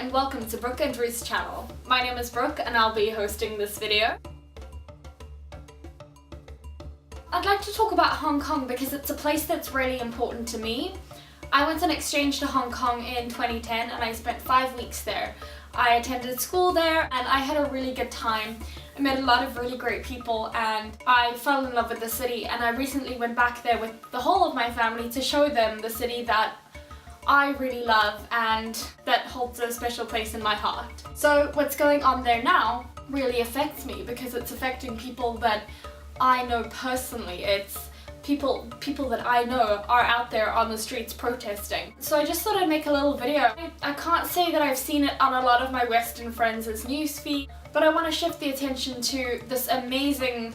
and welcome to Brooke and Ruth's channel. My name is Brooke and I'll be hosting this video. I'd like to talk about Hong Kong because it's a place that's really important to me. I went on exchange to Hong Kong in 2010 and I spent 5 weeks there. I attended school there and I had a really good time. I met a lot of really great people and I fell in love with the city, and I recently went back there with the whole of my family to show them the city that I really love and that holds a special place in my heart. So what's going on there now really affects me because it's affecting people that I know personally. It's people that I know are out there on the streets protesting. So I just thought I'd make a little video. I can't say that I've seen it on a lot of my Western friends' newsfeed, but I want to shift the attention to this amazing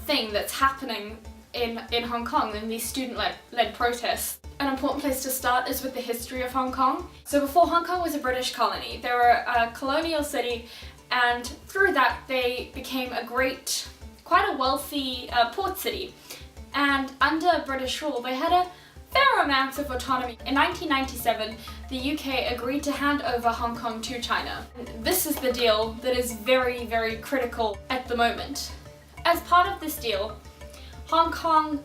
thing that's happening in Hong Kong in these student-led protests. An important place to start is with the history of Hong Kong. So before Hong Kong was a British colony, they were a colonial city, and through that they became quite a wealthy port city. And under British rule they had a fair amount of autonomy. In 1997, the UK agreed to hand over Hong Kong to China. This is the deal that is very, very critical at the moment. As part of this deal, Hong Kong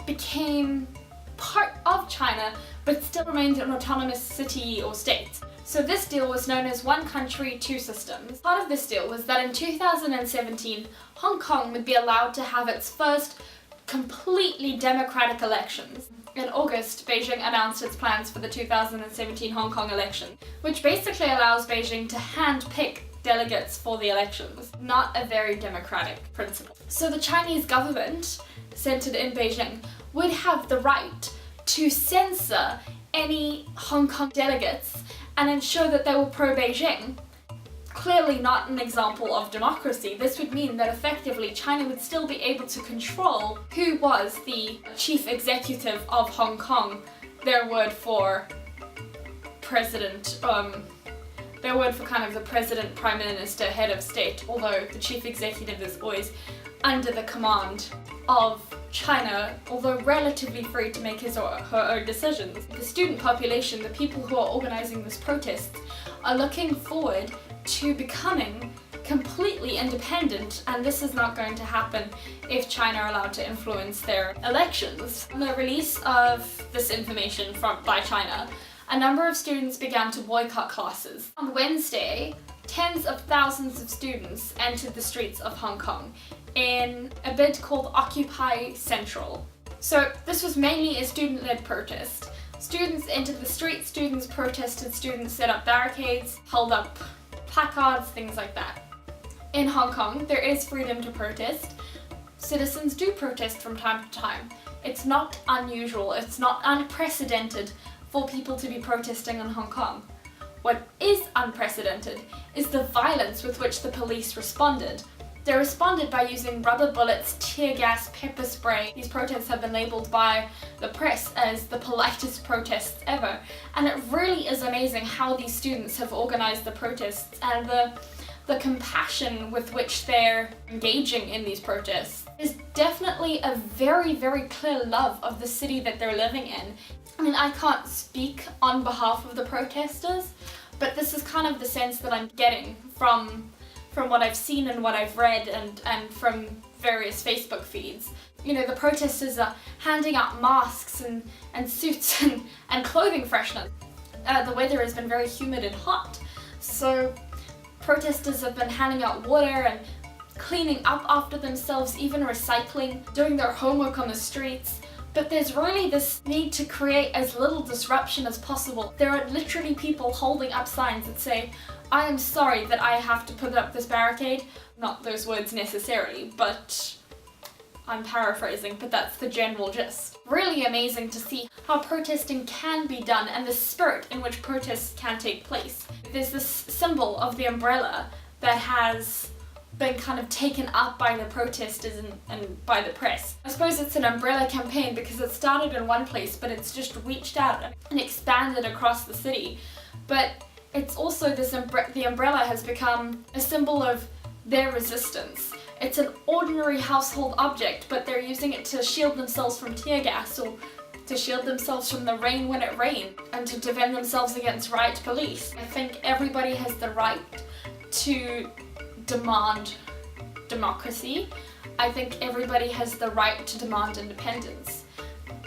became part of China but still remained an autonomous city or state. So this deal was known as One Country, Two Systems. Part of this deal was that in 2017, Hong Kong would be allowed to have its first completely democratic elections. In August, Beijing announced its plans for the 2017 Hong Kong election, which basically allows Beijing to hand-pick delegates for the elections. Not a very democratic principle. So the Chinese government, centered in Beijing, would have the right to censor any Hong Kong delegates and ensure that they were pro-Beijing. Clearly not an example of democracy. This would mean that effectively China would still be able to control who was the chief executive of Hong Kong, their word for president, their word for kind of the president, prime minister, head of state, although the chief executive is always under the command of China, although relatively free to make his or her own decisions. The student population, the people who are organising this protest, are looking forward to becoming completely independent, and this is not going to happen if China are allowed to influence their elections. On the release of this information by China, a number of students began to boycott classes. On Wednesday, tens of thousands of students entered the streets of Hong Kong in a bid called Occupy Central. So this was mainly a student-led protest. Students entered the streets, students protested, students set up barricades, held up placards, things like that. In Hong Kong, there is freedom to protest. Citizens do protest from time to time. It's not unusual, it's not unprecedented for people to be protesting in Hong Kong. What is unprecedented is the violence with which the police responded. They responded by using rubber bullets, tear gas, pepper spray. These protests have been labelled by the press as the politest protests ever, and it really is amazing how these students have organised the protests and the compassion with which they're engaging in these protests. Is definitely a very, very clear love of the city that they're living in. I mean, I can't speak on behalf of the protesters, but this is kind of the sense that I'm getting from what I've seen and what I've read and from various Facebook feeds. You know, the protesters are handing out masks and suits and clothing fresheners. The weather has been very humid and hot, so protesters have been handing out water and cleaning up after themselves, even recycling, doing their homework on the streets. But there's really this need to create as little disruption as possible. There are literally people holding up signs that say, "I am sorry that I have to put up this barricade." Not those words necessarily, but I'm paraphrasing, but that's the general gist. Really amazing to see how protesting can be done and the spirit in which protests can take place. There's this symbol of the umbrella that has been kind of taken up by the protesters and by the press. I suppose it's an umbrella campaign because it started in one place, but it's just reached out and expanded across the city. But it's also the umbrella has become a symbol of their resistance. It's an ordinary household object, but they're using it to shield themselves from tear gas or to shield themselves from the rain when it rained, and to defend themselves against riot police. I think everybody has the right to demand democracy. I think everybody has the right to demand independence.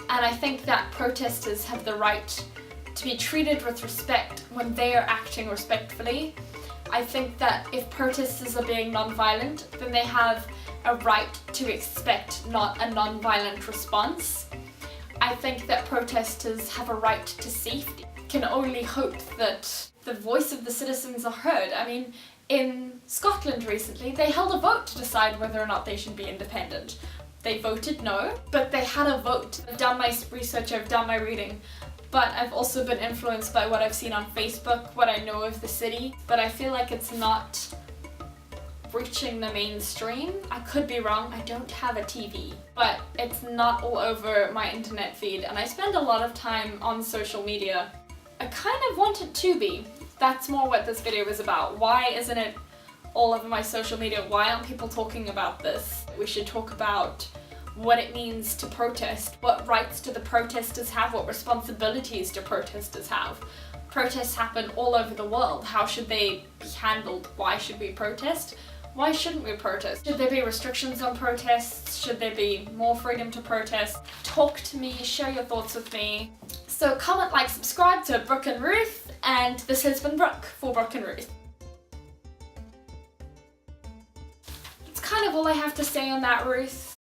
And I think that protesters have the right to be treated with respect when they are acting respectfully. I think that if protesters are being non-violent, then they have a right to expect not a non-violent response. I think that protesters have a right to safety. Can only hope that the voice of the citizens are heard. I mean, in Scotland recently, they held a vote to decide whether or not they should be independent. They voted no, but they had a vote. I've done my research, I've done my reading, but I've also been influenced by what I've seen on Facebook, what I know of the city, but I feel like it's not reaching the mainstream. I could be wrong, I don't have a TV, but it's not all over my internet feed, and I spend a lot of time on social media. I kind of want it to be. That's more what this video is about. Why isn't it all over my social media? Why aren't people talking about this? We should talk about what it means to protest. What rights do the protesters have? What responsibilities do protesters have? Protests happen all over the world. How should they be handled? Why should we protest? Why shouldn't we protest? Should there be restrictions on protests? Should there be more freedom to protest? Talk to me, share your thoughts with me. So comment, like, subscribe to Brooke and Ruth, and this has been Brooke for Brooke and Ruth. That's kind of all I have to say on that, Ruth.